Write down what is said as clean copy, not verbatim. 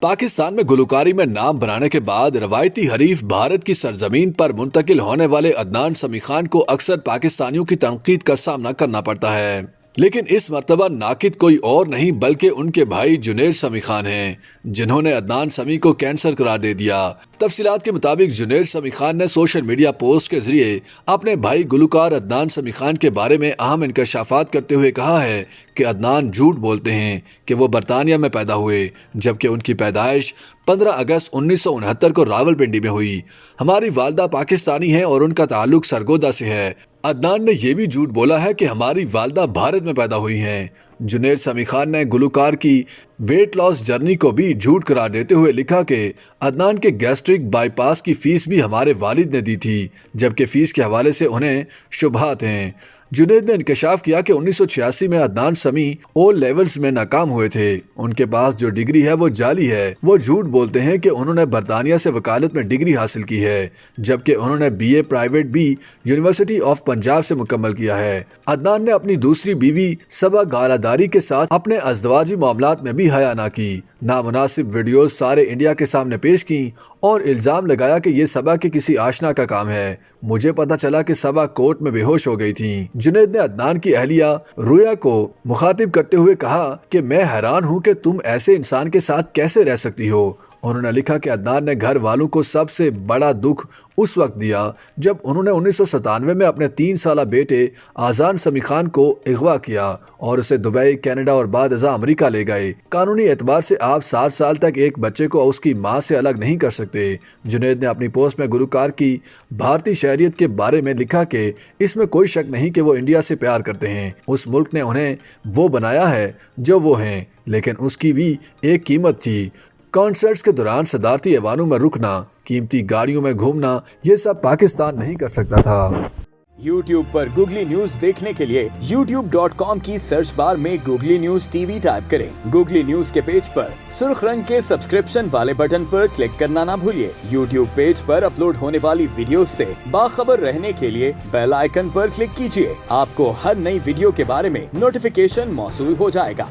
पाकिस्तान में गुलकारी में नाम बनाने के बाद रवायती हरीफ भारत की सरजमीन पर मुंतकिल होने वाले अदनान समी खान को अक्सर पाकिस्तानियों की तनकीद का सामना करना पड़ता है, लेकिन इस मर्तबा नाकिद कोई और नहीं बल्कि उनके भाई जुनैद समी खान हैं, जिन्होंने अदनान समी को कैंसर करार दे दिया। तफसीलात के मुताबिक जुनैद समी खान ने सोशल मीडिया पोस्ट के जरिए अपने भाई गुलकार अदनान समी खान के बारे में अहम इंकशाफात करते हुए कहा है कि अदनान झूठ बोलते हैं कि वो बरतानिया में पैदा हुए, जबकि उनकी पैदाइश 15 अगस्त 1969 को रावलपिंडी में हुई। हमारी वालदा पाकिस्तानी हैं और उनका ताल्लुक सरगोदा से है। अदनान ने यह भी झूठ बोला है कि हमारी वालदा भारत में पैदा हुई हैं। जुनैद समी खान ने गुलकार की वेट लॉस जर्नी को भी झूठ करार देते हुए लिखा कि अदनान के गैस्ट्रिक बाईपास की फीस भी हमारे वालिद ने दी थी, जबकि फीस के हवाले से उन्हें शुबहात हैं। जुनैद ने इंकशाफ किया कि 1986 में अदनान समी ओ लेवल्स में नाकाम हुए थे। उनके पास जो डिग्री है वो जाली है। वो झूठ बोलते हैं कि उन्होंने बरतानिया से वकालत में डिग्री हासिल की है, जबकि उन्होंने BA प्राइवेट भी यूनिवर्सिटी ऑफ पंजाब से मुकम्मल किया है। अदनान ने अपनी दूसरी बीवी सबा गालादारी के साथ अपने अज़दवाजी मामलात में भी हया ना की, नामुनासिब वीडियोस सारे इंडिया के सामने पेश की और इल्ज़ाम लगाया कि ये सबा के किसी आशना का काम है। मुझे पता चला कि सबा कोर्ट में बेहोश हो गई थी। जुनैद ने अदनान की अहलिया रुया को मुखातिब करते हुए कहा कि मैं हैरान हूँ कि तुम ऐसे इंसान के साथ कैसे रह सकती हो। उन्होंने लिखा कि अदनान ने घर वालों को सबसे बड़ा दुख उस वक्त दिया जब उन्होंने 1997 में अपने 3 साला बेटे आज़ान समी खान को अगवा किया और उसे दुबई, कनाडा और बाद अज़ा अमेरिका ले गए। कानूनी एतबार से आप 7 साल तक एक बच्चे को उसकी माँ से अलग नहीं कर सकते। जुनैद ने अपनी पोस्ट में गुलकार की भारतीय शहरियत के बारे में लिखा कि इसमें कोई शक नहीं कि वो इंडिया से प्यार करते हैं। उस मुल्क ने उन्हें वो बनाया है जो वो हैं, लेकिन उसकी भी एक कीमत थी। कॉन्सर्ट्स के दौरान सदारती ऐवानों में रुकना, कीमती गाड़ियों में घूमना, ये सब पाकिस्तान नहीं कर सकता था। YouTube पर गूगली न्यूज देखने के लिए youtube.com की सर्च बार में गूगली न्यूज TV टाइप करें। गूगली न्यूज के पेज पर सुर्ख रंग के सब्सक्रिप्शन वाले बटन पर क्लिक करना ना भूलिए। YouTube पेज पर अपलोड होने वाली वीडियोस से बाखबर रहने के लिए बेल आइकन पर क्लिक कीजिए। आपको हर नई वीडियो के बारे में नोटिफिकेशन मौसूल हो जाएगा।